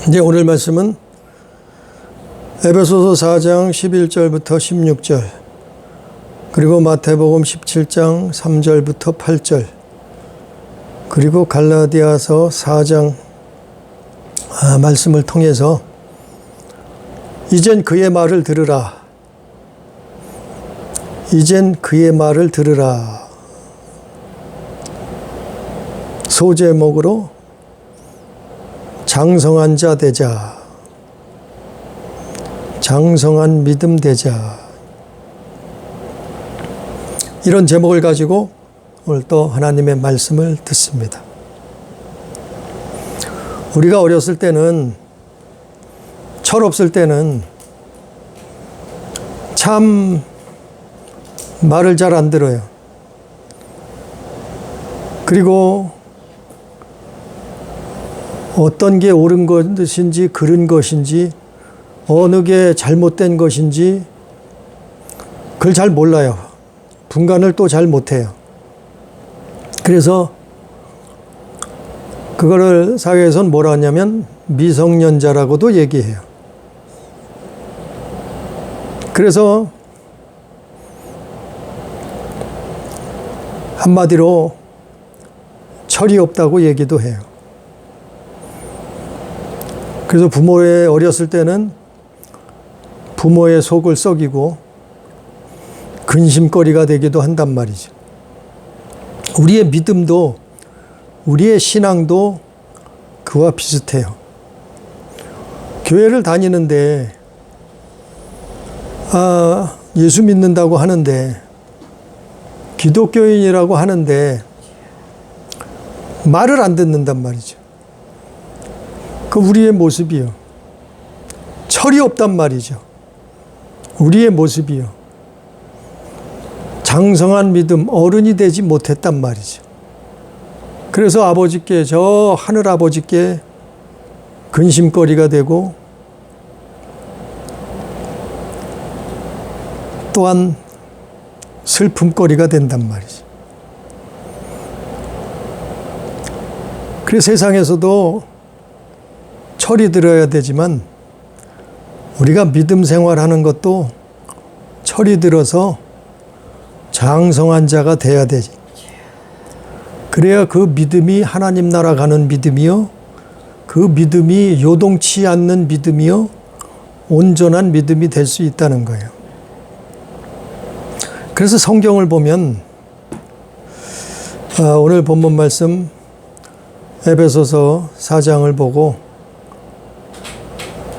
이제 오늘 말씀은 에베소서 4장 11절부터 16절, 그리고 마태복음 17장 3절부터 8절, 그리고 갈라디아서 4장 말씀을 통해서 이젠 그의 말을 들으라, 이젠 그의 말을 들으라 소제목으로 장성한 자 되자, 장성한 믿음 되자, 이런 제목을 가지고 오늘 또 하나님의 말씀을 듣습니다. 우리가 어렸을 때는, 철없을 때는 참 말을 잘 안 들어요. 그리고 어떤 게 옳은 것인지 그른 것인지 어느 게 잘못된 것인지 그걸 잘 몰라요. 분간을 또 잘 못해요. 그래서 그거를 사회에서는 뭐라 하냐면 미성년자라고도 얘기해요. 그래서 한마디로 철이 없다고 얘기도 해요. 그래서 부모의 어렸을 때는 부모의 속을 썩이고 근심거리가 되기도 한단 말이죠. 우리의 믿음도, 우리의 신앙도 그와 비슷해요. 교회를 다니는데 예수 믿는다고 하는데, 기독교인이라고 하는데 말을 안 듣는단 말이죠. 그 우리의 모습이요. 철이 없단 말이죠. 우리의 모습이요. 장성한 믿음, 어른이 되지 못했단 말이죠. 그래서 아버지께, 저 하늘 아버지께 근심거리가 되고, 또한 슬픔거리가 된단 말이죠. 그래서 세상에서도 철이 들어야 되지만 우리가 믿음 생활하는 것도 철이 들어서 장성한 자가 돼야 되지. 그래야 그 믿음이 하나님 나라 가는 믿음이요, 그 믿음이 요동치 않는 믿음이요, 온전한 믿음이 될 수 있다는 거예요. 그래서 성경을 보면 오늘 본문 말씀 에베소서 4장을 보고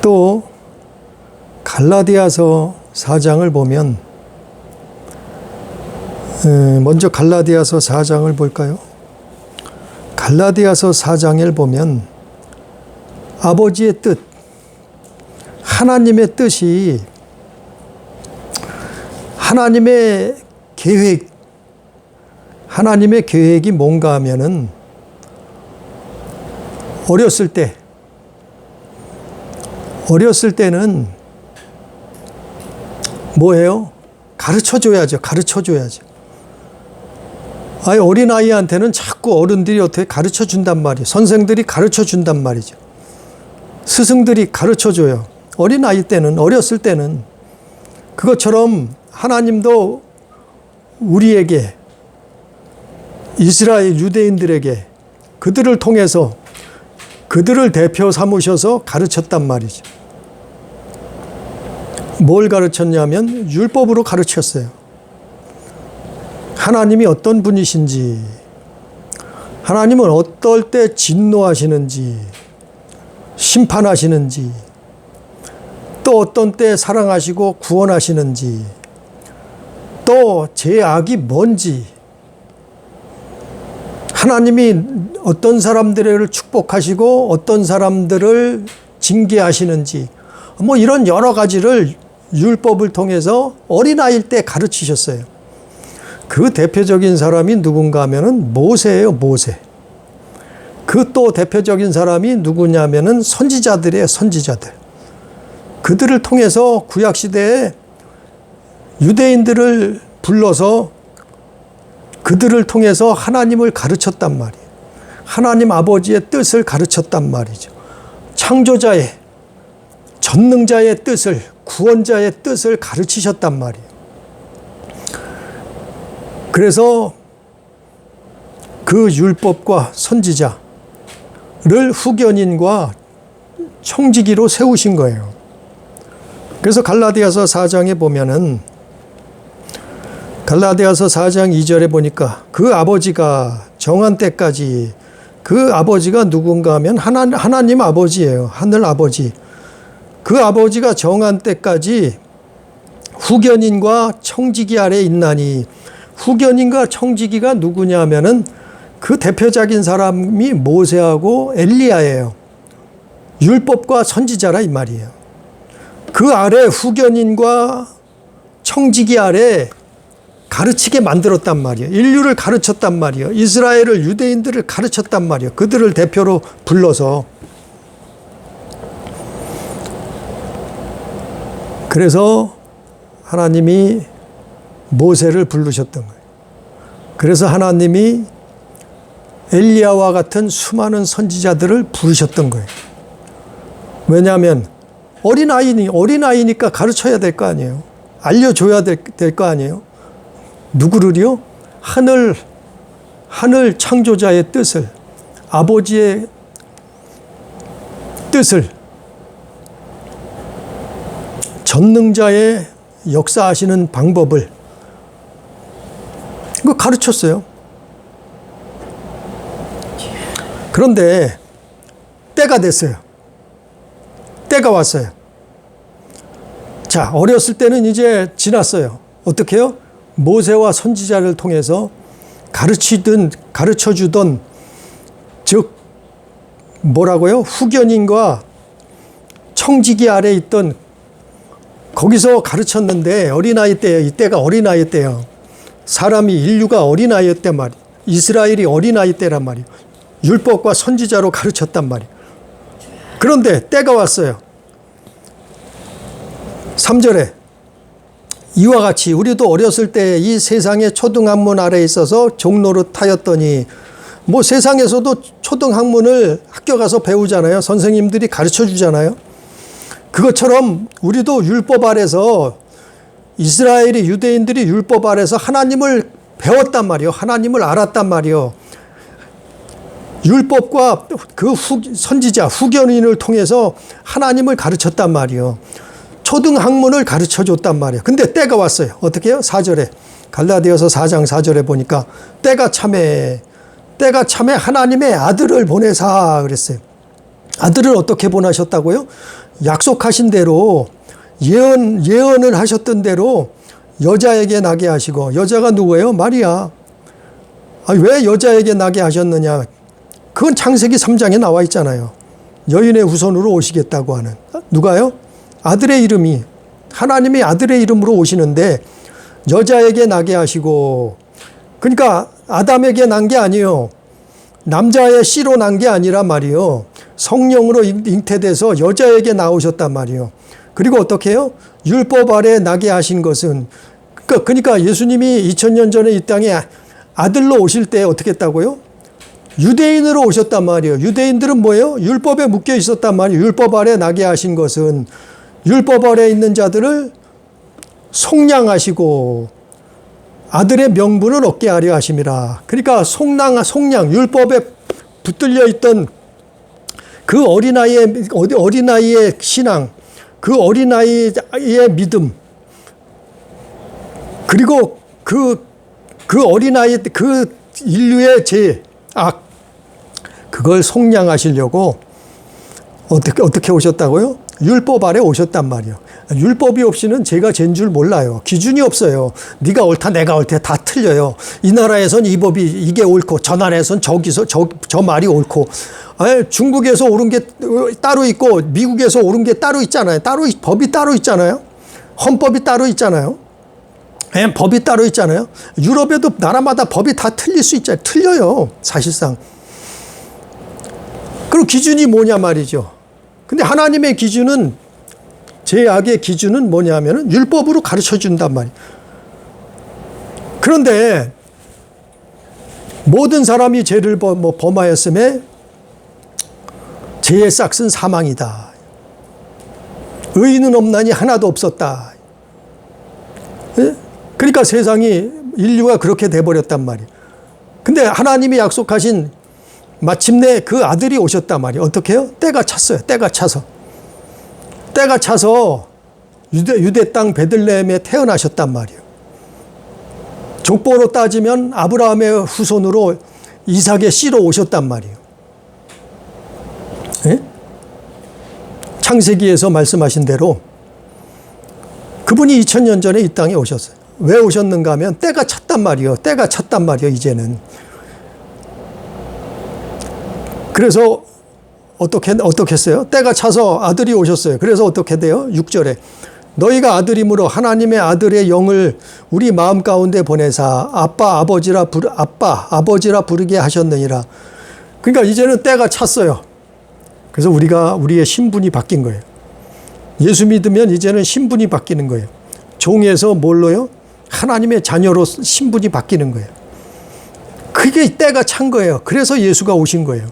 또 갈라디아서 4장을 보면, 먼저 갈라디아서 4장을 볼까요? 갈라디아서 4장을 보면 아버지의 뜻, 하나님의 뜻이, 하나님의 계획, 하나님의 계획이 뭔가 하면은 어렸을 때는 뭐예요? 가르쳐줘야죠. 아니, 어린아이한테는 자꾸 어른들이 어떻게 가르쳐준단 말이에요. 선생들이 가르쳐준단 말이죠. 스승들이 가르쳐줘요. 어린아이 때는, 어렸을 때는. 그것처럼 하나님도 우리에게, 이스라엘 유대인들에게 그들을 통해서, 그들을 대표 삼으셔서 가르쳤단 말이죠. 뭘 가르쳤냐면 율법으로 가르쳤어요. 하나님이 어떤 분이신지, 하나님은 어떨 때 진노하시는지, 심판하시는지, 또 어떤 때 사랑하시고 구원하시는지, 또 죄악이 뭔지, 하나님이 어떤 사람들을 축복하시고 어떤 사람들을 징계하시는지, 뭐 이런 여러 가지를 율법을 통해서 어린아이일 때 가르치셨어요. 그 대표적인 사람이 누군가 하면은 모세예요, 모세. 그 또 대표적인 사람이 누구냐면은 선지자들이에요, 선지자들. 그들을 통해서 구약시대에 유대인들을 불러서 그들을 통해서 하나님을 가르쳤단 말이에요. 하나님 아버지의 뜻을 가르쳤단 말이죠. 창조자의, 전능자의 뜻을, 구원자의 뜻을 가르치셨단 말이에요. 그래서 그 율법과 선지자를 후견인과 청지기로 세우신 거예요. 그래서 갈라디아서 4장에 보면은, 갈라디아서 4장 2절에 보니까 그 아버지가 정한 때까지, 그 아버지가 누군가 하면 하나님 아버지예요. 하늘 아버지. 그 아버지가 정한 때까지 후견인과 청지기 아래 있나니, 후견인과 청지기가 누구냐 하면은 그 대표적인 사람이 모세하고 엘리야예요. 율법과 선지자라 이 말이에요. 그 아래 후견인과 청지기 아래 가르치게 만들었단 말이에요. 인류를 가르쳤단 말이에요. 이스라엘을, 유대인들을 가르쳤단 말이에요. 그들을 대표로 불러서. 그래서 하나님이 모세를 부르셨던 거예요. 그래서 하나님이 엘리야와 같은 수많은 선지자들을 부르셨던 거예요. 왜냐하면 어린아이니까 가르쳐야 될 거 아니에요. 알려줘야 될 거 아니에요. 누구를요? 하늘 창조자의 뜻을, 아버지의 뜻을, 전능자의 역사하시는 방법을 그거 가르쳤어요. 그런데 때가 됐어요. 때가 왔어요. 자, 어렸을 때는 이제 지났어요. 어떻게 해요? 모세와 선지자를 통해서 가르쳐주던, 즉 뭐라고요? 후견인과 청지기 아래 있던, 거기서 가르쳤는데 어린아이 때예요. 이때가 어린아이 때예요. 인류가 어린아이 때 말이에요. 이스라엘이 어린아이 때란 말이에요. 율법과 선지자로 가르쳤단 말이에요. 그런데 때가 왔어요. 3절에 이와 같이 우리도 어렸을 때 이 세상의 초등학문 아래에 있어서 종노릇하였더니, 뭐 세상에서도 초등학문을 학교 가서 배우잖아요. 선생님들이 가르쳐 주잖아요. 그것처럼 우리도 율법 아래서, 이스라엘이, 유대인들이 율법 아래서 하나님을 배웠단 말이에요. 하나님을 알았단 말이에요. 율법과 그 선지자, 후견인을 통해서 하나님을 가르쳤단 말이에요. 초등학문을 가르쳐 줬단 말이에요. 근데 때가 왔어요. 어떻게 해요? 4절에, 갈라디아서 4장 4절에 보니까 때가 참에 하나님의 아들을 보내사 그랬어요. 아들을 어떻게 보내셨다고요? 약속하신 대로, 예언을 하셨던 대로 여자에게 나게 하시고, 여자가 누구예요? 마리아. 왜 여자에게 나게 하셨느냐? 그건 창세기 3장에 나와 있잖아요. 여인의 후손으로 오시겠다고 하는. 누가요? 아들의 이름이, 하나님이 아들의 이름으로 오시는데 여자에게 나게 하시고, 그러니까 아담에게 난 게 아니에요. 남자의 씨로 난 게 아니라 말이에요. 성령으로 잉태돼서 여자에게 나오셨단 말이에요. 그리고 어떻게 해요? 율법 아래 나게 하신 것은, 그러니까 예수님이 2000년 전에 이 땅에 아들로 오실 때 어떻게 했다고요? 유대인으로 오셨단 말이에요. 유대인들은 뭐예요? 율법에 묶여 있었단 말이에요. 율법 아래 나게 하신 것은 율법 아래 있는 자들을 속량하시고 아들의 명분을 얻게 하려 하심이라. 그러니까 속량, 율법에 붙들려 있던 그 어린아이의 신앙, 그 어린아이의 믿음, 그리고 그 어린아이, 그 인류의 죄악, 그걸 속량하시려고 어떻게 오셨다고요? 율법 아래 오셨단 말이에요. 율법이 없이는 제가 죄인 줄 몰라요. 기준이 없어요. 네가 옳다 내가 옳다 다 틀려요. 이 나라에선 이 법이 이게 옳고, 저 나라에선 저기서 저 말이 옳고, 중국에서 옳은 게 따로 있고 미국에서 옳은 게 따로 있잖아요. 법이 따로 있잖아요. 헌법이 따로 있잖아요. 법이 따로 있잖아요. 유럽에도 나라마다 법이 다 틀릴 수 있잖아요. 틀려요, 사실상. 그럼 기준이 뭐냐 말이죠. 근데 하나님의 기준은, 죄악의 기준은 뭐냐면은 율법으로 가르쳐 준단 말이에요. 그런데 모든 사람이 죄를 범하였음에 죄의 싹은 사망이다. 의인은 없나니 하나도 없었다. 예? 그러니까 세상이 인류가 그렇게 돼버렸단 말이에요. 근데 하나님이 약속하신 마침내 그 아들이 오셨단 말이에요. 어떻게 해요? 때가 찼어요. 때가 차서. 때가 차서 유대 땅 베들레헴에 태어나셨단 말이에요. 족보로 따지면 아브라함의 후손으로 이삭의 씨로 오셨단 말이에요. 예? 창세기에서 말씀하신 대로 그분이 2000년 전에 이 땅에 오셨어요. 왜 오셨는가 하면 때가 찼단 말이에요. 때가 찼단 말이에요, 이제는. 그래서 어떻게 했어요? 때가 차서 아들이 오셨어요. 그래서 어떻게 돼요? 6절에 너희가 아들이므로 하나님의 아들의 영을 우리 마음 가운데 보내사 아버지라 부르게 하셨느니라. 그러니까 이제는 때가 찼어요. 그래서 우리의 신분이 바뀐 거예요. 예수 믿으면 이제는 신분이 바뀌는 거예요. 종에서 뭘로요? 하나님의 자녀로 신분이 바뀌는 거예요. 그게 때가 찬 거예요. 그래서 예수가 오신 거예요.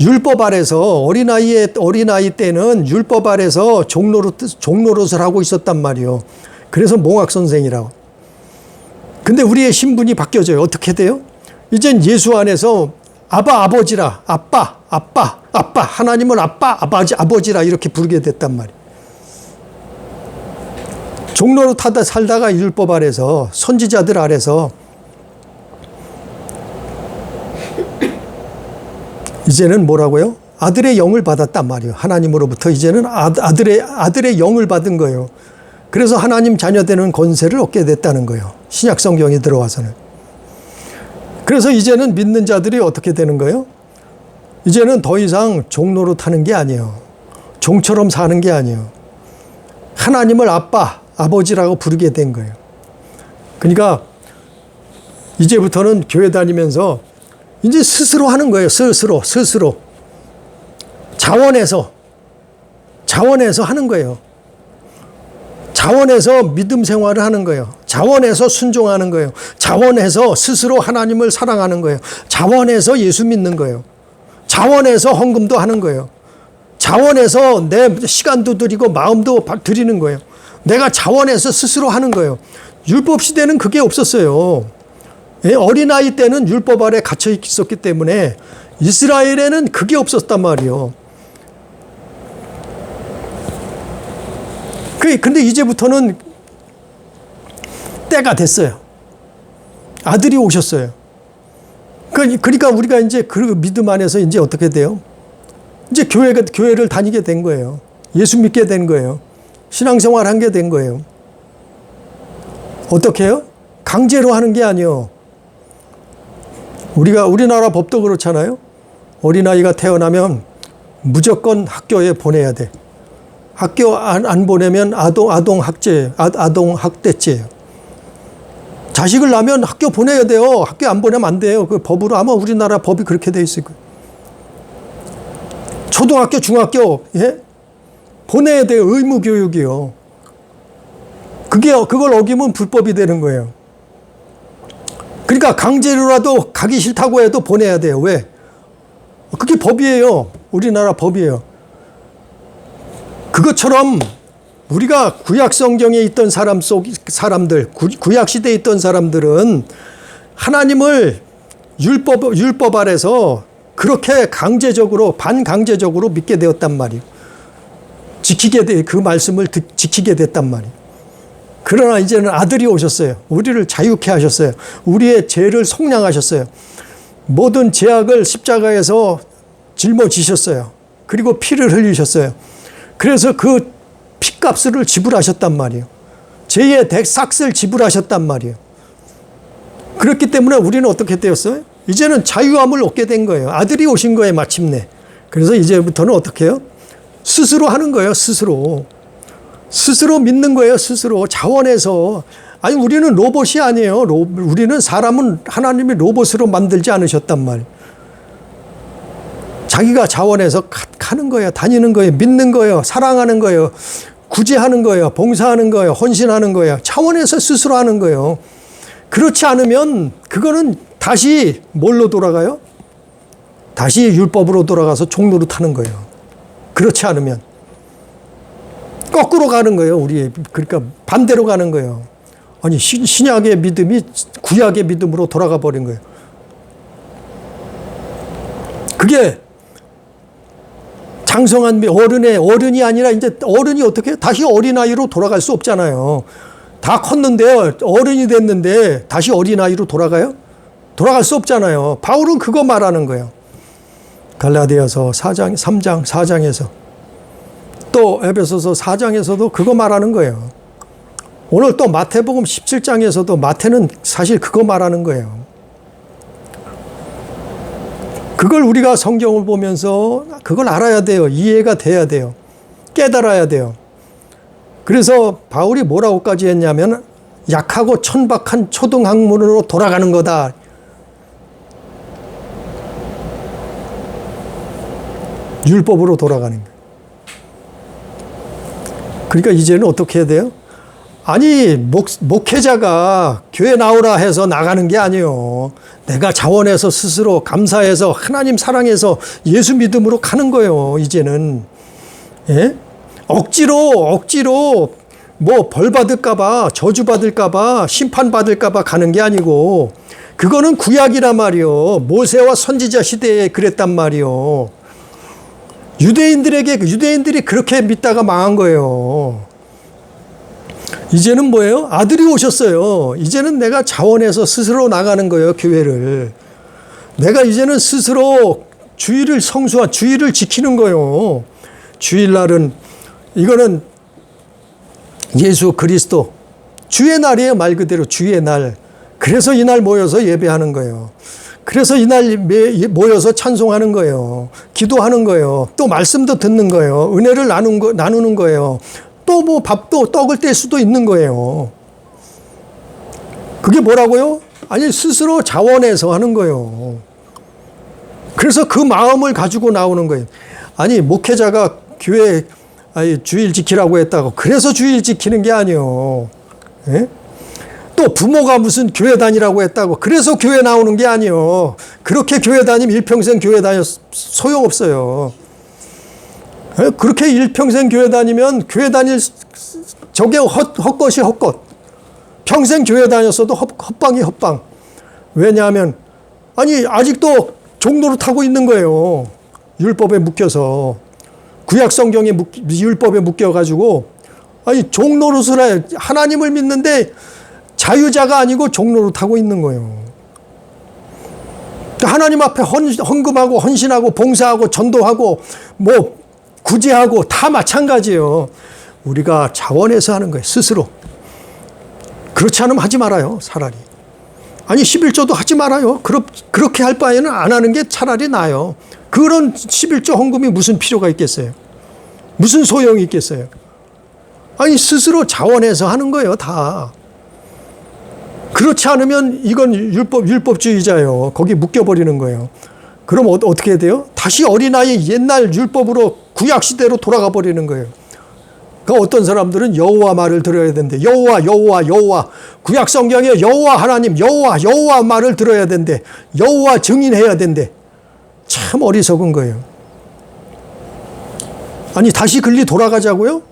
율법 아래서 어린아이 때는 율법 아래서 종노릇을 하고 있었단 말이에요. 그래서 몽학선생이라고. 근데 우리의 신분이 바뀌어져요. 어떻게 돼요? 이젠 예수 안에서 아버지라, 아빠, 하나님을 아버지라 이렇게 부르게 됐단 말이에요. 종노릇하다 살다가 율법 아래서, 선지자들 아래서 이제는 뭐라고요? 아들의 영을 받았단 말이에요. 하나님으로부터 이제는 아들의 영을 받은 거예요. 그래서 하나님 자녀 되는 권세를 얻게 됐다는 거예요. 신약 성경에 들어와서는. 그래서 이제는 믿는 자들이 어떻게 되는 거예요? 이제는 더 이상 종노릇하는 게 아니에요. 종처럼 사는 게 아니에요. 하나님을 아버지라고 부르게 된 거예요. 그러니까 이제부터는 교회 다니면서 이제 스스로 하는 거예요. 스스로. 자원해서 하는 거예요. 자원해서 믿음 생활을 하는 거예요. 자원해서 순종하는 거예요. 자원해서 스스로 하나님을 사랑하는 거예요. 자원해서 예수 믿는 거예요. 자원해서 헌금도 하는 거예요. 자원해서 내 시간도 드리고 마음도 드리는 거예요. 내가 자원해서 스스로 하는 거예요. 율법 시대는 그게 없었어요. 어린아이 때는 율법 아래 갇혀 있었기 때문에 이스라엘에는 그게 없었단 말이에요. 근데 이제부터는 때가 됐어요. 아들이 오셨어요. 그러니까 우리가 이제 그 믿음 안에서 이제 어떻게 돼요? 이제 교회를 다니게 된 거예요. 예수 믿게 된 거예요. 신앙생활 한 게 된 거예요. 어떻게 해요? 강제로 하는 게 아니에요. 우리나라 법도 그렇잖아요. 어린아이가 태어나면 무조건 학교에 보내야 돼. 학교 안 보내면 아동학대죄예요. 자식을 낳으면 학교 보내야 돼요. 학교 안 보내면 안 돼요. 그 법으로 아마 우리나라 법이 그렇게 돼 있을 거예요. 초등학교, 중학교, 보내야 돼요. 의무교육이요. 그걸 어기면 불법이 되는 거예요. 그러니까 강제로라도 가기 싫다고 해도 보내야 돼요. 왜? 그게 법이에요. 우리나라 법이에요. 그것처럼 우리가 구약 성경에 있던 사람들, 구약 시대에 있던 사람들은 하나님을 율법 아래서 그렇게 반강제적으로 믿게 되었단 말이에요. 그 말씀을 지키게 됐단 말이에요. 그러나 이제는 아들이 오셨어요. 우리를 자유케 하셨어요. 우리의 죄를 속량하셨어요. 모든 죄악을 십자가에서 짊어지셨어요. 그리고 피를 흘리셨어요. 그래서 그 피값을 지불하셨단 말이에요. 죄의 싹을 지불하셨단 말이에요. 그렇기 때문에 우리는 어떻게 되었어요? 이제는 자유함을 얻게 된 거예요. 아들이 오신 거예요, 마침내. 그래서 이제부터는 어떻게 해요? 스스로 하는 거예요, 스스로. 스스로 믿는 거예요, 스스로. 자원해서. 아니, 우리는 로봇이 아니에요. 우리는 사람은 하나님이 로봇으로 만들지 않으셨단 말이에요. 자기가 자원해서 가는 거예요. 다니는 거예요. 믿는 거예요. 사랑하는 거예요. 구제하는 거예요. 봉사하는 거예요. 헌신하는 거예요. 자원해서 스스로 하는 거예요. 그렇지 않으면 그거는 다시 뭘로 돌아가요? 다시 율법으로 돌아가서 종노릇 하는 거예요. 그렇지 않으면 거꾸로 가는 거예요. 그러니까 반대로 가는 거예요. 아니 신약의 믿음이 구약의 믿음으로 돌아가 버린 거예요. 그게 장성한 어른이 아니라 이제 어른이 어떻게 다시 어린아이로 돌아갈 수 없잖아요. 다 컸는데요. 어른이 됐는데 다시 어린아이로 돌아가요? 돌아갈 수 없잖아요. 바울은 그거 말하는 거예요. 갈라디아서 4장, 3장, 4장에서 또 에베소서 4장에서도 그거 말하는 거예요. 오늘 또 마태복음 17장에서도 마태는 사실 그거 말하는 거예요. 그걸 우리가 성경을 보면서 그걸 알아야 돼요. 이해가 돼야 돼요. 깨달아야 돼요. 그래서 바울이 뭐라고까지 했냐면 약하고 천박한 초등학문으로 돌아가는 거다. 율법으로 돌아가는 거예요. 그러니까 이제는 어떻게 해야 돼요? 아니 목회자가 교회 나오라 해서 나가는 게 아니에요. 내가 자원해서 스스로 감사해서 하나님 사랑해서 예수 믿음으로 가는 거예요. 이제는. 예? 억지로 뭐 벌 받을까 봐 저주 받을까 봐 심판 받을까 봐 가는 게 아니고 그거는 구약이란 말이요. 모세와 선지자 시대에 그랬단 말이요. 유대인들이 그렇게 믿다가 망한 거예요. 이제는 뭐예요? 아들이 오셨어요. 이제는 내가 자원해서 스스로 나가는 거예요. 교회를. 내가 이제는 스스로 주의를 지키는 거예요. 주일날은 이거는 예수 그리스도 주의 날이에요. 말 그대로 주의 날. 그래서 이날 모여서 예배하는 거예요. 그래서 이날 모여서 찬송하는 거예요. 기도하는 거예요. 또 말씀도 듣는 거예요. 은혜를 나누는 거예요. 또 뭐 밥도 떡을 뗄 수도 있는 거예요. 그게 뭐라고요? 아니 스스로 자원해서 하는 거예요. 그래서 그 마음을 가지고 나오는 거예요. 아니 목회자가 교회 주일 지키라고 했다고 그래서 주일 지키는 게 아니에요. 예? 또 부모가 무슨 교회 다니라고 했다고 그래서 교회 나오는 게 아니에요. 그렇게 교회 다니면 일평생 교회 다녀 소용없어요. 그렇게 일평생 교회 다니면 교회 다닐 저게 헛것이 헛것. 평생 교회 다녔어도 헛방이 헛방. 왜냐하면 아니 아직도 종로를 타고 있는 거예요. 율법에 묶여서. 구약 성경에 율법에 묶여가지고 아니 종로릇을 해. 하나님을 믿는데 자유자가 아니고 종로를 타고 있는 거예요. 하나님 앞에 헌금하고 헌신하고 봉사하고 전도하고 뭐 구제하고 다 마찬가지예요. 우리가 자원해서 하는 거예요. 스스로. 그렇지 않으면 하지 말아요. 차라리. 아니 11조도 하지 말아요. 그렇게 할 바에는 안 하는 게 차라리 나아요. 그런 11조 헌금이 무슨 필요가 있겠어요. 무슨 소용이 있겠어요. 아니 스스로 자원해서 하는 거예요. 다. 그렇지 않으면 이건 율법주의자예요. 거기 묶여버리는 거예요. 그럼 어떻게 해야 돼요? 다시 어린아이 옛날 율법으로 구약시대로 돌아가 버리는 거예요. 그 어떤 사람들은 여호와 말을 들어야 된대. 여호와. 구약 성경에 여호와 하나님, 여호와 말을 들어야 된대. 여호와 증인해야 된대. 참 어리석은 거예요. 아니 다시 글리 돌아가자고요?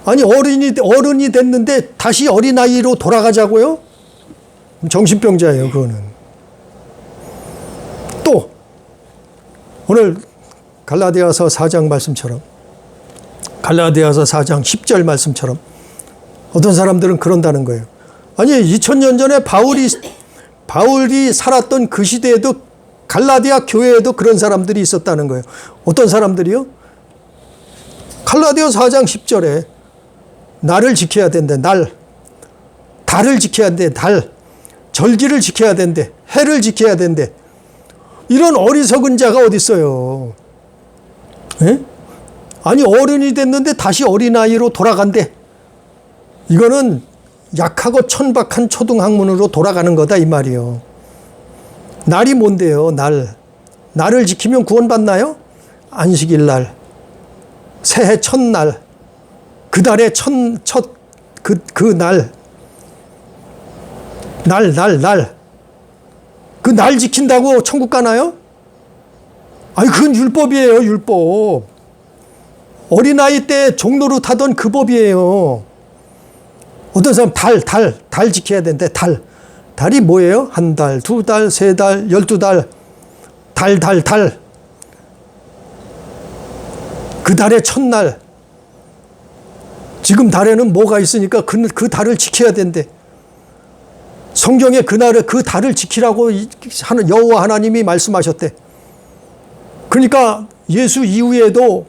아니 어른이 됐는데 다시 어린아이로 돌아가자고요? 정신병자예요, 그거는. 또 오늘 갈라디아서 4장 말씀처럼 갈라디아서 4장 10절 말씀처럼 어떤 사람들은 그런다는 거예요. 아니 2000년 전에 바울이 살았던 그 시대에도 갈라디아 교회에도 그런 사람들이 있었다는 거예요. 어떤 사람들이요? 갈라디아 4장 10절에 날을 지켜야 된대. 달을 지켜야 된대. 절기를 지켜야 된대. 해를 지켜야 된대. 이런 어리석은 자가 어디 있어요? 예? 아니 어른이 됐는데 다시 어린아이로 돌아간대. 이거는 약하고 천박한 초등학문으로 돌아가는 거다 이 말이에요. 날이 뭔데요? 날을 지키면 구원받나요? 안식일 날, 새해 첫날, 그 달의 그 날. 그 날 지킨다고 천국 가나요? 아니, 그건 율법이에요, 율법. 어린아이 때 종로로 타던 그 법이에요. 어떤 사람 달 지켜야 되는데 달이 뭐예요? 한 달, 두 달, 세 달, 12달. 달. 그 달의 첫날. 지금 달에는 뭐가 있으니까 그 달을 지켜야 된대. 성경에 그 달을 지키라고 여호와 하나님이 말씀하셨대. 그러니까 예수 이후에도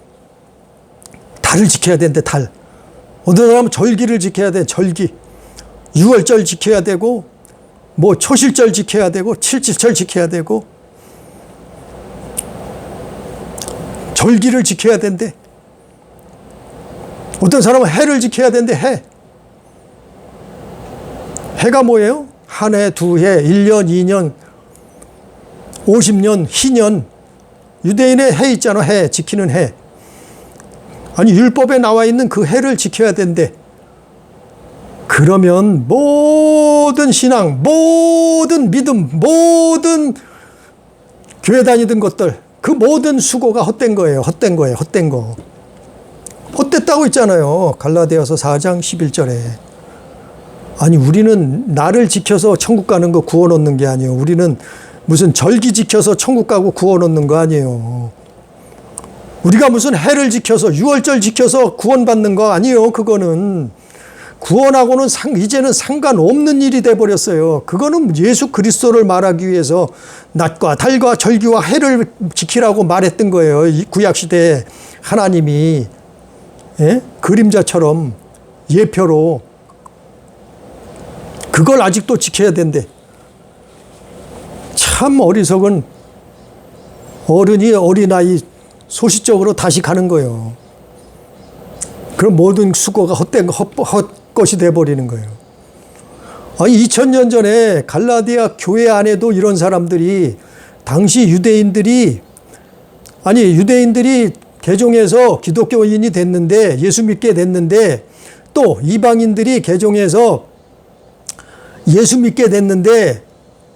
달을 지켜야 된대, 달. 어떤 사람은 절기를 지켜야 돼, 절기. 6월절 지켜야 되고, 뭐 초실절 지켜야 되고, 칠칠절 지켜야 되고, 절기를 지켜야 된대. 어떤 사람은 해를 지켜야 된대, 해. 해가 뭐예요? 한 해, 두 해, 1년, 2년, 50년, 희년. 유대인의 해 있잖아, 해, 지키는 해. 아니, 율법에 나와 있는 그 해를 지켜야 된대. 그러면 모든 신앙, 모든 믿음, 모든 교회 다니던 것들, 그 모든 수고가 헛된 거예요. 헛된 거. 헛됐다고 있잖아요. 갈라디아서 4장 11절에. 아니, 우리는 나를 지켜서 천국 가는 거 구원 얻는 게 아니에요. 우리는 무슨 절기 지켜서 천국 가고 구원 얻는 거 아니에요. 우리가 무슨 해를 지켜서 6월절 지켜서 구원 받는 거 아니에요. 그거는 구원하고는 이제는 상관없는 일이 돼버렸어요. 그거는 예수 그리스도를 말하기 위해서 낮과 달과 절기와 해를 지키라고 말했던 거예요. 이 구약시대에 하나님이 그림자처럼 예표로 그걸 아직도 지켜야 된대. 참 어리석은 어른이 어린아이 소시적으로 다시 가는 거예요. 그럼 모든 수고가 헛것이 돼버리는 거예요. 아니, 2000년 전에 갈라디아 교회 안에도 이런 사람들이, 당시 유대인들이 개종해서 기독교인이 됐는데, 예수 믿게 됐는데, 또 이방인들이 개종해서 예수 믿게 됐는데,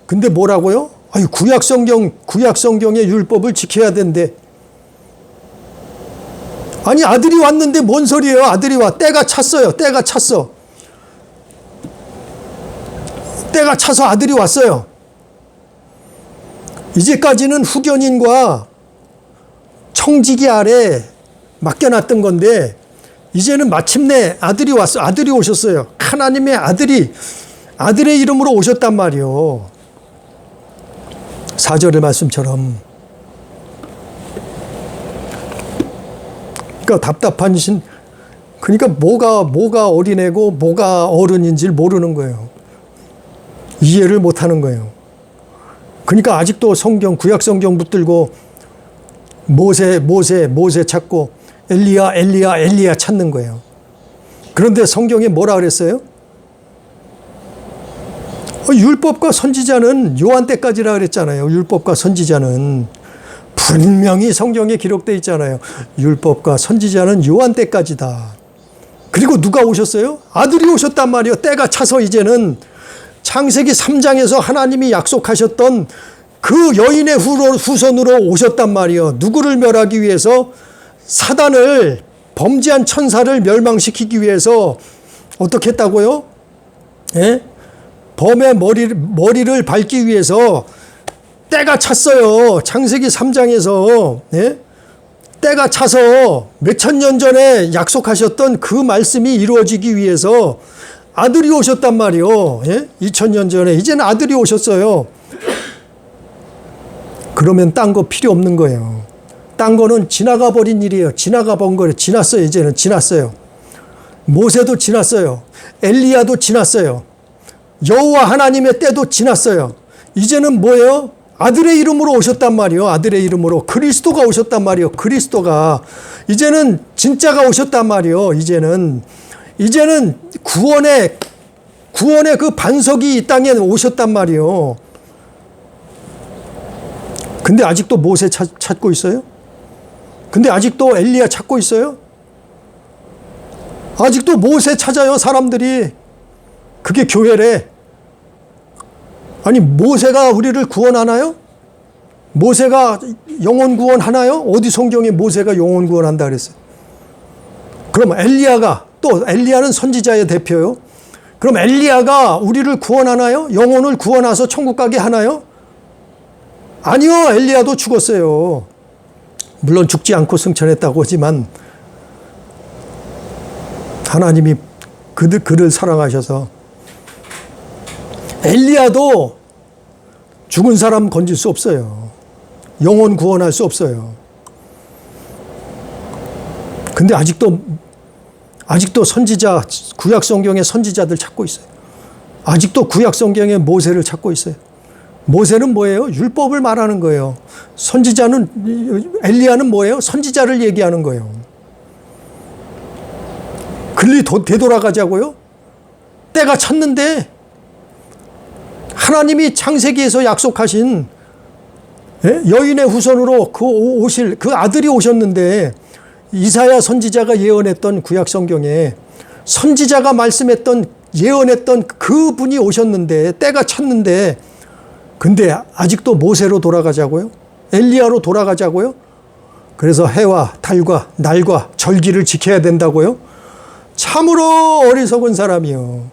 근데 뭐라고요? 아니, 구약 성경의 율법을 지켜야 된대. 아니, 아들이 왔는데 뭔 소리예요? 아들이 와. 때가 찼어요. 때가 차서 아들이 왔어요. 이제까지는 후견인과 청지기 아래 맡겨놨던 건데, 이제는 마침내 아들이 왔어. 아들이 오셨어요. 하나님의 아들의 이름으로 오셨단 말이요. 4절의 말씀처럼. 그러니까 답답한 그러니까 뭐가 어린애고 뭐가 어른인지를 모르는 거예요. 이해를 못하는 거예요. 그러니까 아직도 구약 성경 붙들고 모세 찾고 엘리야 찾는 거예요. 그런데 성경에 뭐라 그랬어요? 율법과 선지자는 요한 때까지라 그랬잖아요. 율법과 선지자는 분명히 성경에 기록되어 있잖아요. 율법과 선지자는 요한 때까지다. 그리고 누가 오셨어요? 아들이 오셨단 말이에요. 때가 차서 이제는 창세기 3장에서 하나님이 약속하셨던 그 여인의 후손으로 오셨단 말이에요. 누구를 멸하기 위해서? 사단을, 범죄한 천사를 멸망시키기 위해서 어떻게 했다고요? 범의 머리를 밟기 위해서 때가 찼어요. 창세기 3장에서 때가 차서 몇천 년 전에 약속하셨던 그 말씀이 이루어지기 위해서 아들이 오셨단 말이에요. 2000년 전에. 이제는 아들이 오셨어요. 그러면 딴 거 필요 없는 거예요. 딴 거는 지나가 버린 일이에요. 지나가 본 거예요. 지났어요. 이제는 지났어요. 모세도 지났어요. 엘리야도 지났어요. 여호와 하나님의 때도 지났어요. 이제는 뭐예요? 아들의 이름으로 오셨단 말이에요. 아들의 이름으로. 그리스도가 오셨단 말이에요. 그리스도가. 이제는 진짜가 오셨단 말이에요. 이제는 구원의 그 반석이 이 땅에 오셨단 말이에요. 근데 아직도 모세 찾고 있어요? 근데 아직도 엘리야 찾고 있어요? 아직도 모세 찾아요, 사람들이. 그게 교회래. 아니, 모세가 우리를 구원하나요? 모세가 영혼 구원하나요? 어디 성경에 모세가 영혼 구원한다 그랬어요? 그럼 엘리야는 선지자의 대표요. 그럼 엘리야가 우리를 구원하나요? 영혼을 구원해서 천국 가게 하나요? 아니요. 엘리야도 죽었어요. 물론 죽지 않고 승천했다고 하지만 하나님이 그를 사랑하셔서 엘리야도 죽은 사람 건질 수 없어요. 영혼 구원할 수 없어요. 근데 아직도 선지자, 구약 성경의 선지자들 찾고 있어요. 아직도 구약 성경의 모세를 찾고 있어요. 모세는 뭐예요? 율법을 말하는 거예요. 엘리야는 뭐예요? 선지자를 얘기하는 거예요. 글리 되돌아가자고요? 때가 찼는데 하나님이 창세기에서 약속하신 여인의 후손으로 그 아들이 오셨는데 이사야 선지자가 예언했던 구약 성경에 선지자가 예언했던 그분이 오셨는데 때가 찼는데 근데 아직도 모세로 돌아가자고요? 엘리야로 돌아가자고요? 그래서 해와 달과 날과 절기를 지켜야 된다고요? 참으로 어리석은 사람이요.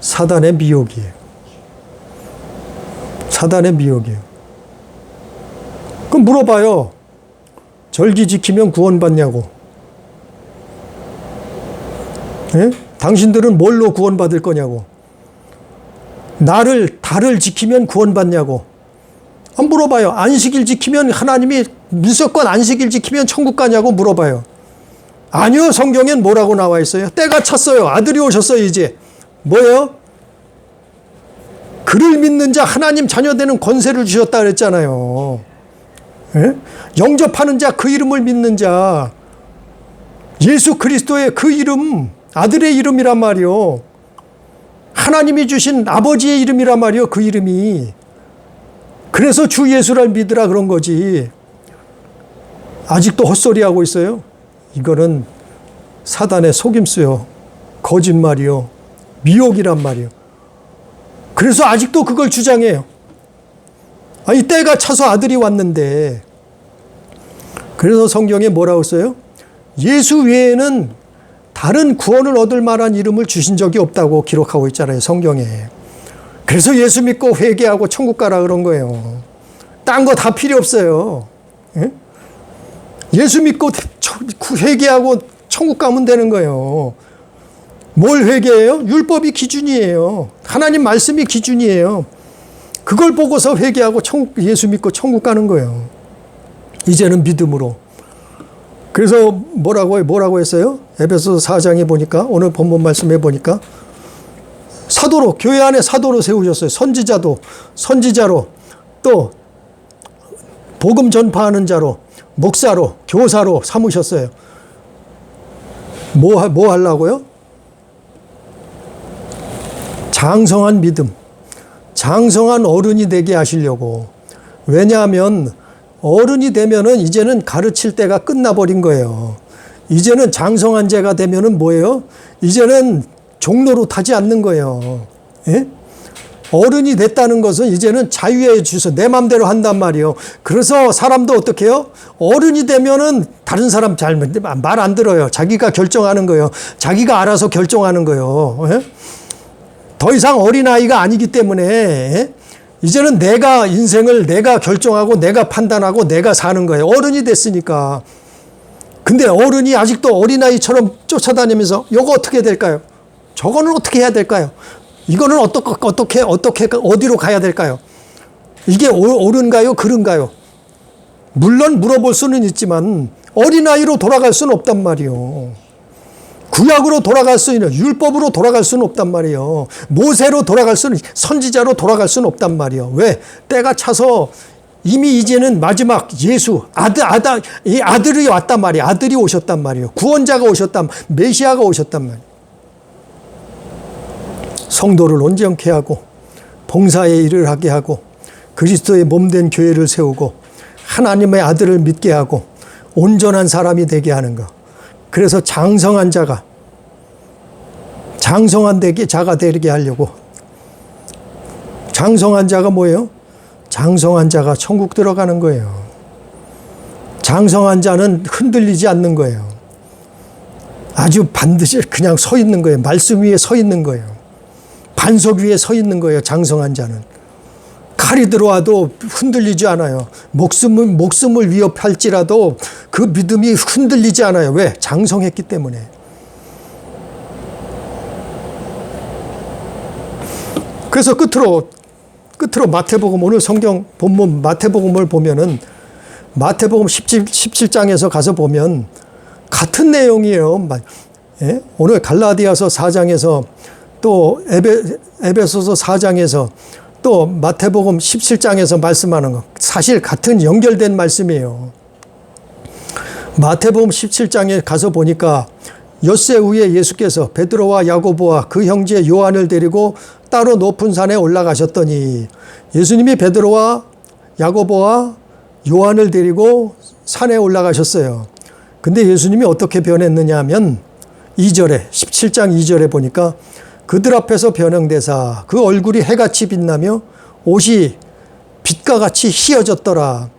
사단의 미혹이에요. 사단의 미혹이에요. 그럼 물어봐요. 절기 지키면 구원받냐고. 예? 당신들은 뭘로 구원받을 거냐고. 달을 지키면 구원받냐고. 물어봐요. 안식일 지키면 하나님이 무조건 안식일 지키면 천국 가냐고 물어봐요. 아니요. 성경엔 뭐라고 나와 있어요? 때가 찼어요. 아들이 오셨어요. 이제. 뭐예요? 그를 믿는 자 하나님 자녀 되는 권세를 주셨다 그랬잖아요. 예? 영접하는 자, 그 이름을 믿는 자, 예수 그리스도의 그 이름, 아들의 이름이란 말이요. 하나님이 주신 아버지의 이름이란 말이요. 그 이름이. 그래서 주 예수를 믿으라 그런 거지. 아직도 헛소리하고 있어요. 이거는 사단의 속임수요. 거짓말이요. 미혹이란 말이요. 그래서 아직도 그걸 주장해요. 아니, 때가 차서 아들이 왔는데. 그래서 성경에 뭐라고 써요? 예수 외에는 다른 구원을 얻을 만한 이름을 주신 적이 없다고 기록하고 있잖아요. 성경에. 그래서 예수 믿고 회개하고 천국 가라 그런 거예요. 딴 거 다 필요 없어요. 예? 예수 믿고 회개하고 천국 가면 되는 거예요. 뭘 회개해요? 율법이 기준이에요. 하나님 말씀이 기준이에요. 그걸 보고서 회개하고 예수 믿고 천국 가는 거예요. 이제는 믿음으로. 그래서 뭐라고 했어요? 에베소서 4장에 보니까, 오늘 본문 말씀해 보니까, 사도로, 교회 안에 사도로 세우셨어요. 선지자로, 또, 복음 전파하는 자로, 목사로, 교사로 삼으셨어요. 뭐 하려고요? 장성한 믿음, 장성한 어른이 되게 하시려고. 왜냐하면 어른이 되면은 이제는 가르칠 때가 끝나버린 거예요. 이제는 장성한 자가 되면은 뭐예요? 이제는 종로로 타지 않는 거예요. 예? 어른이 됐다는 것은 이제는 자유에 주서 내 맘대로 한단 말이에요. 그래서 사람도 어떻게 해요? 어른이 되면은 다른 사람 잘 말 안 들어요. 자기가 결정하는 거예요. 자기가 알아서 결정하는 거예요. 예? 더 이상 어린아이가 아니기 때문에 예? 이제는 내가 인생을 내가 결정하고 내가 판단하고 내가 사는 거예요. 어른이 됐으니까. 근데 어른이 아직도 어린아이처럼 쫓아다니면서 이거 어떻게 될까요? 저거는 어떻게 해야 될까요? 이거는 어떻게 어디로 가야 될까요? 이게 옳은가요? 그른가요? 물론 물어볼 수는 있지만 어린아이로 돌아갈 수는 없단 말이에요. 구약으로 돌아갈 수 있는, 율법으로 돌아갈 수는 없단 말이에요. 모세로 돌아갈 수는, 선지자로 돌아갈 수는 없단 말이에요. 왜? 때가 차서 이미 이제는 마지막 예수, 이 아들이 왔단 말이에요. 아들이 오셨단 말이에요. 구원자가 메시아가 오셨단 말이에요. 성도를 온전케 하고, 봉사의 일을 하게 하고, 그리스도의 몸된 교회를 세우고, 하나님의 아들을 믿게 하고, 온전한 사람이 되게 하는 것. 그래서 장성한 자가 되게 하려고. 장성한 자가 뭐예요? 장성한 자가 천국 들어가는 거예요. 장성한 자는 흔들리지 않는 거예요. 아주 반드시 그냥 서 있는 거예요. 말씀 위에 서 있는 거예요. 반석 위에 서 있는 거예요. 장성한 자는. 칼이 들어와도 흔들리지 않아요. 목숨을 위협할지라도 그 믿음이 흔들리지 않아요. 왜? 장성했기 때문에. 그래서 끝으로 마태복음, 오늘 성경 본문 마태복음을 보면은 마태복음 17장에서 가서 보면 같은 내용이에요. 예? 오늘 갈라디아서 4장에서 또 에베소서 4장에서 또 마태복음 17장에서 말씀하는 거 사실 같은 연결된 말씀이에요. 마태복음 17장에 가서 보니까 엿새 후에 예수께서 베드로와 야고보와 그 형제 요한을 데리고 따로 높은 산에 올라가셨더니 예수님이 베드로와 야고보와 요한을 데리고 산에 올라가셨어요. 근데 예수님이 어떻게 변했느냐 하면 2절에 17장 2절에 보니까 그들 앞에서 변형되사 그 얼굴이 해같이 빛나며 옷이 빛과 같이 희어졌더라.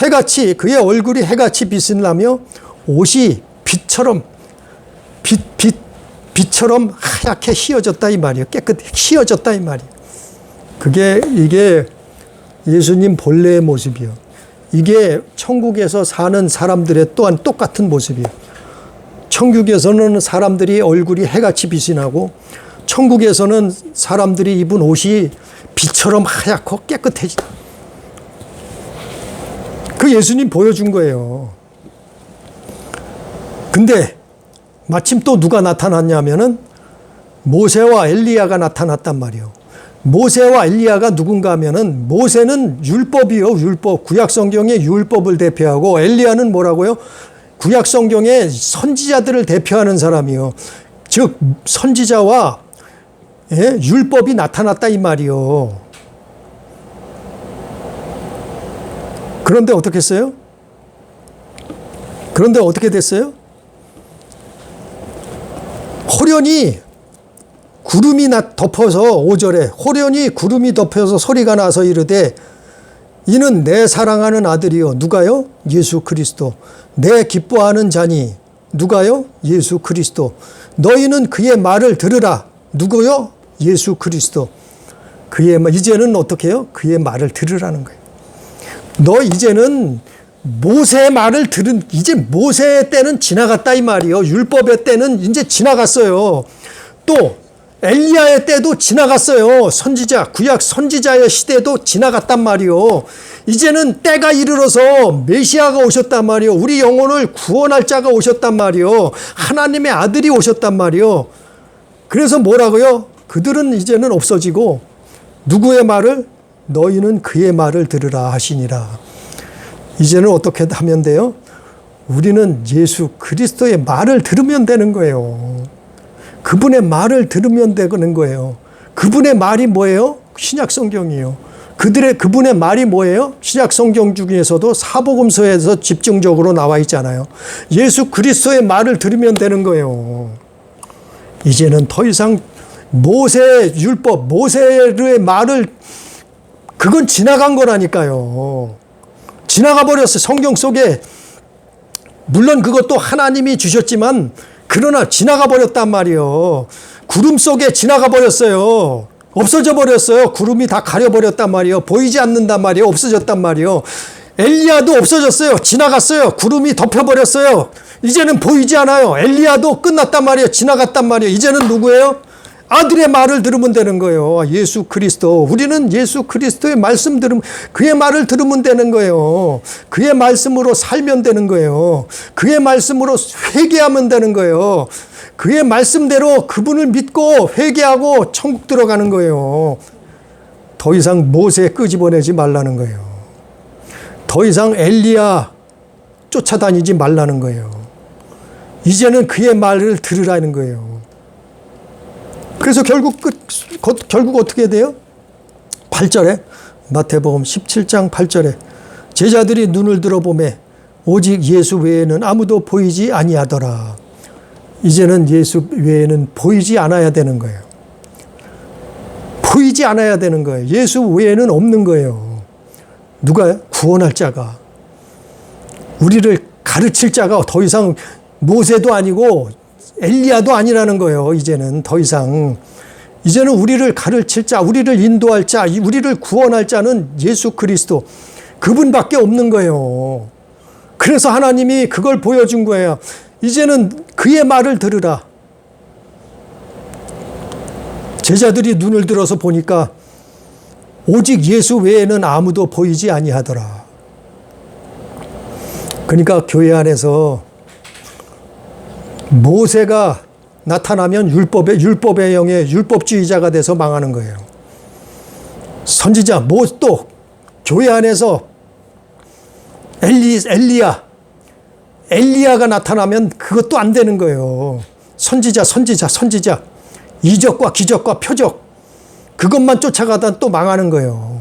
해같이 그의 얼굴이 해같이 빛을 나며 옷이 빛처럼 하얗게 희어졌다 이 말이에요. 깨끗이 희어졌다 이 말이에요. 이게 예수님 본래의 모습이요. 이게 천국에서 사는 사람들의 또한 똑같은 모습이에요. 천국에서는 사람들이 얼굴이 해같이 빛이 나고 천국에서는 사람들이 입은 옷이 빛처럼 하얗고 깨끗해지. 그 예수님 보여준 거예요. 근데 마침 또 누가 나타났냐면은 모세와 엘리야가 나타났단 말이에요. 모세와 엘리야가 누군가 하면은 모세는 율법이요. 율법. 구약 성경의 율법을 대표하고 엘리야는 뭐라고요? 구약 성경의 선지자들을 대표하는 사람이요. 즉 선지자와 율법이 나타났다 이 말이요. 그런데 어떻게 했어요? 그런데 어떻게 됐어요? 호련히 구름이 덮어서 5절에 호련히 구름이 덮여서 소리가 나서 이르되 이는 내 사랑하는 아들이요. 누가요? 예수 그리스도. 내 기뻐하는 자니. 누가요? 예수 그리스도. 너희는 그의 말을 들으라. 누구요? 예수 그리스도. 이제는 어떻게 해요? 그의 말을 들으라는 거예요. 너 이제는 모세의 말을 이제 모세의 때는 지나갔다 이 말이요. 율법의 때는 이제 지나갔어요. 또 엘리야의 때도 지나갔어요. 구약 선지자의 시대도 지나갔단 말이요. 이제는 때가 이르러서 메시아가 오셨단 말이요. 우리 영혼을 구원할 자가 오셨단 말이요. 하나님의 아들이 오셨단 말이요. 그래서 뭐라고요? 그들은 이제는 없어지고 누구의 말을? 너희는 그의 말을 들으라 하시니라. 이제는 어떻게 하면 돼요? 우리는 예수 그리스도의 말을 들으면 되는 거예요. 그분의 말을 들으면 되는 거예요. 그분의 말이 뭐예요? 신약 성경이에요. 그분의 말이 뭐예요? 신약 성경 중에서도 사복음서에서 집중적으로 나와 있잖아요. 예수 그리스도의 말을 들으면 되는 거예요. 이제는 더 이상 모세의 율법, 모세의 말을 그건 지나간 거라니까요. 지나가 버렸어요. 성경 속에 물론 그것도 하나님이 주셨지만 그러나 지나가 버렸단 말이에요. 구름 속에 지나가 버렸어요. 없어져 버렸어요. 구름이 다 가려버렸단 말이에요. 보이지 않는단 말이에요. 없어졌단 말이에요. 엘리야도 없어졌어요. 지나갔어요. 구름이 덮여버렸어요. 이제는 보이지 않아요. 엘리야도 끝났단 말이에요. 지나갔단 말이에요. 이제는 누구예요? 아들의 말을 들으면 되는 거예요. 예수 그리스도. 우리는 예수 그리스도의 말씀 들으면, 그의 말을 들으면 되는 거예요. 그의 말씀으로 살면 되는 거예요. 그의 말씀으로 회개하면 되는 거예요. 그의 말씀대로 그분을 믿고 회개하고 천국 들어가는 거예요. 더 이상 모세 끄집어내지 말라는 거예요. 더 이상 엘리야 쫓아다니지 말라는 거예요. 이제는 그의 말을 들으라는 거예요. 그래서 결국 어떻게 돼요? 8절에 마태복음 17장 8절에 제자들이 눈을 들어보매 오직 예수 외에는 아무도 보이지 아니하더라. 이제는 예수 외에는 보이지 않아야 되는 거예요. 보이지 않아야 되는 거예요. 예수 외에는 없는 거예요. 누가요? 구원할 자가. 우리를 가르칠 자가 더 이상 모세도 아니고 엘리야도 아니라는 거예요. 이제는 더 이상. 이제는 우리를 가르칠 자, 우리를 인도할 자, 우리를 구원할 자는 예수 그리스도 그분밖에 없는 거예요. 그래서 하나님이 그걸 보여준 거예요. 이제는 그의 말을 들으라. 제자들이 눈을 들어서 보니까 오직 예수 외에는 아무도 보이지 아니하더라. 그러니까 교회 안에서 모세가 나타나면 율법의 영의 율법주의자가 돼서 망하는 거예요. 선지자, 또 교회 안에서 엘리야가 나타나면 그것도 안 되는 거예요. 선지자. 이적과 기적과 표적. 그것만 쫓아가다 또 망하는 거예요.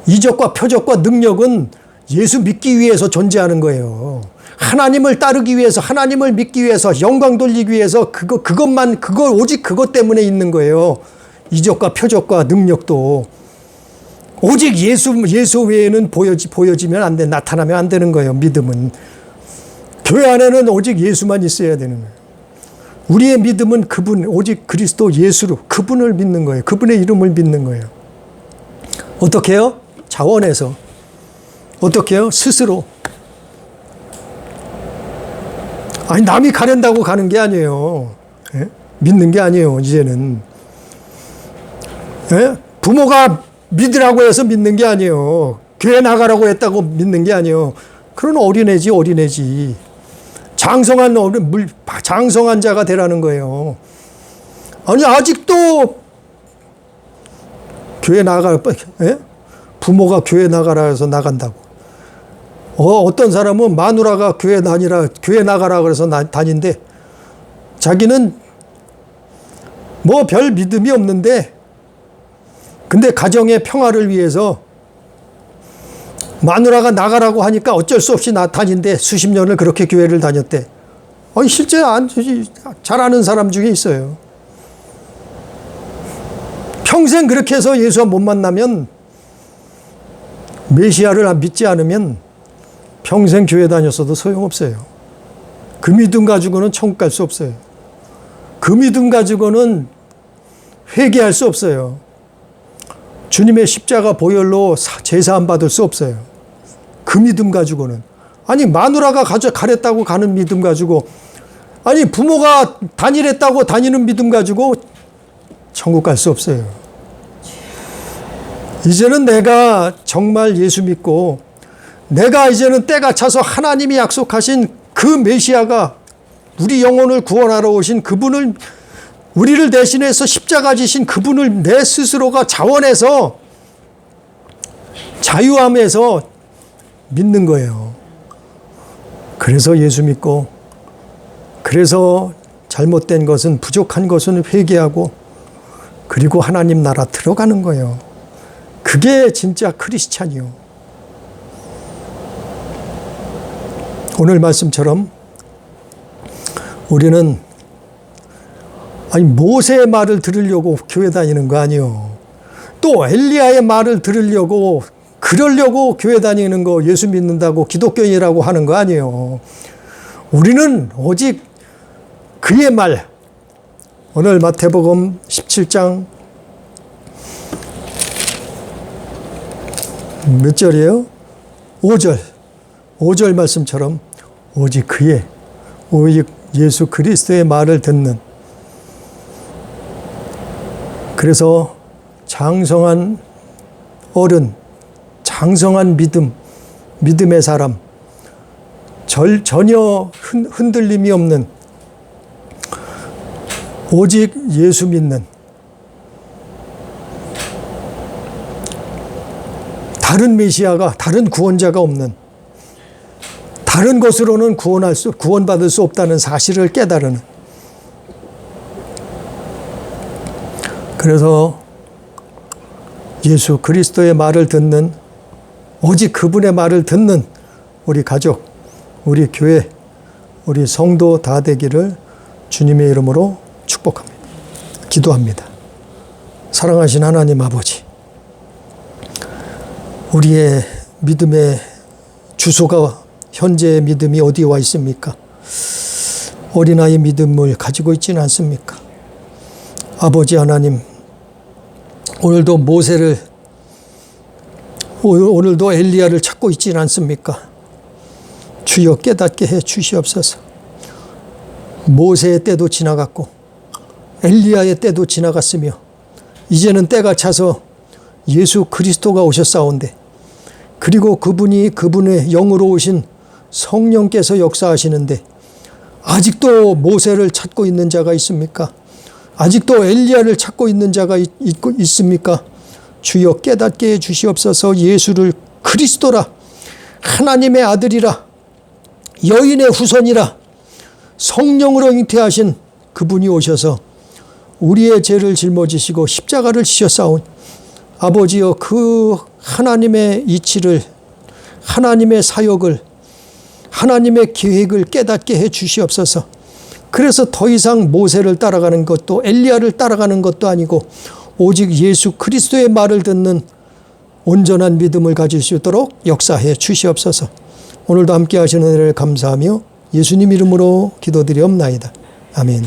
이적과 표적과 능력은 예수 믿기 위해서 존재하는 거예요. 하나님을 따르기 위해서, 하나님을 믿기 위해서, 영광 돌리기 위해서 오직 그것 때문에 있는 거예요. 이적과 표적과 능력도. 오직 예수 외에는 보여지면 안 돼. 나타나면 안 되는 거예요. 믿음은. 교회 안에는 오직 예수만 있어야 되는 거예요. 우리의 믿음은 그분, 오직 그리스도 예수로 그분을 믿는 거예요. 그분의 이름을 믿는 거예요. 어떻게 해요? 자원해서. 어떻게 해요? 스스로. 아니, 남이 가른다고 가는 게 아니에요. 예? 믿는 게 아니에요, 이제는. 예? 부모가 믿으라고 해서 믿는 게 아니에요. 교회 나가라고 했다고 믿는 게 아니에요. 그런 어린애지. 장성한 자가 되라는 거예요. 아니, 아직도 교회 예? 부모가 교회 나가라 해서 나간다고. 어떤 사람은 마누라가 교회 나가라 그래서 다닌대. 자기는 뭐 별 믿음이 없는데, 근데 가정의 평화를 위해서 마누라가 나가라고 하니까 어쩔 수 없이 다닌대. 수십 년을 그렇게 교회를 다녔대. 아니, 실제 잘 아는 사람 중에 있어요. 평생 그렇게 해서 예수 못 만나면, 메시아를 믿지 않으면 평생 교회 다녔어도 소용없어요. 그 믿음 가지고는 천국 갈 수 없어요. 그 믿음 가지고는 회개할 수 없어요. 주님의 십자가 보혈로 제사함 받을 수 없어요. 그 믿음 가지고는. 아니, 마누라가 가랬다고 가는 믿음 가지고, 아니, 부모가 다니랬다고 다니는 믿음 가지고 천국 갈 수 없어요. 이제는 내가 정말 예수 믿고, 내가 이제는 때가 차서 하나님이 약속하신 그 메시아가 우리 영혼을 구원하러 오신 그분을, 우리를 대신해서 십자가 지신 그분을 내 스스로가 자원해서, 자유함에서 믿는 거예요. 그래서 예수 믿고, 그래서 잘못된 것은, 부족한 것은 회개하고, 그리고 하나님 나라 들어가는 거예요. 그게 진짜 크리스찬이요. 오늘 말씀처럼 우리는 모세의 말을 들으려고 교회 다니는 거 아니요. 또 엘리야의 말을 들으려고, 그러려고 교회 다니는 거, 예수 믿는다고 기독교인이라고 하는 거 아니에요. 우리는 오직 그의 말, 오늘 마태복음 17장 몇 절이에요? 5절 말씀처럼 오직 예수 그리스도의 말을 듣는, 그래서 장성한 어른, 장성한 믿음의 사람, 전혀 흔들림이 없는, 오직 예수 믿는, 다른 메시아가, 다른 구원자가 없는, 다른 것으로는 구원받을 수 없다는 사실을 깨달으는. 그래서 예수 그리스도의 말을 듣는, 오직 그분의 말을 듣는 우리 가족, 우리 교회, 우리 성도 다 되기를 주님의 이름으로 축복합니다. 기도합니다. 사랑하신 하나님 아버지, 우리의 믿음의 주소가, 현재의 믿음이 어디에 와 있습니까? 어린아이 믿음을 가지고 있지는 않습니까? 아버지 하나님, 오늘도 오늘도 엘리야를 찾고 있지는 않습니까? 주여 깨닫게 해 주시옵소서. 모세의 때도 지나갔고 엘리야의 때도 지나갔으며 이제는 때가 차서 예수 그리스도가 오셨사온데, 그리고 그분의 영으로 오신 성령께서 역사하시는데 아직도 모세를 찾고 있는 자가 있습니까? 아직도 엘리야를 찾고 있는 자가 있습니까? 주여 깨닫게 해 주시옵소서. 예수를 그리스도라, 하나님의 아들이라, 여인의 후손이라, 성령으로 잉태하신 그분이 오셔서 우리의 죄를 짊어지시고 십자가를 지셨사온 아버지여, 그 하나님의 이치를, 하나님의 사역을, 하나님의 계획을 깨닫게 해 주시옵소서. 그래서 더 이상 모세를 따라가는 것도 엘리야를 따라가는 것도 아니고 오직 예수 그리스도의 말을 듣는 온전한 믿음을 가질 수 있도록 역사해 주시옵소서. 오늘도 함께 하시는 은혜를 감사하며 예수님 이름으로 기도드리옵나이다. 아멘.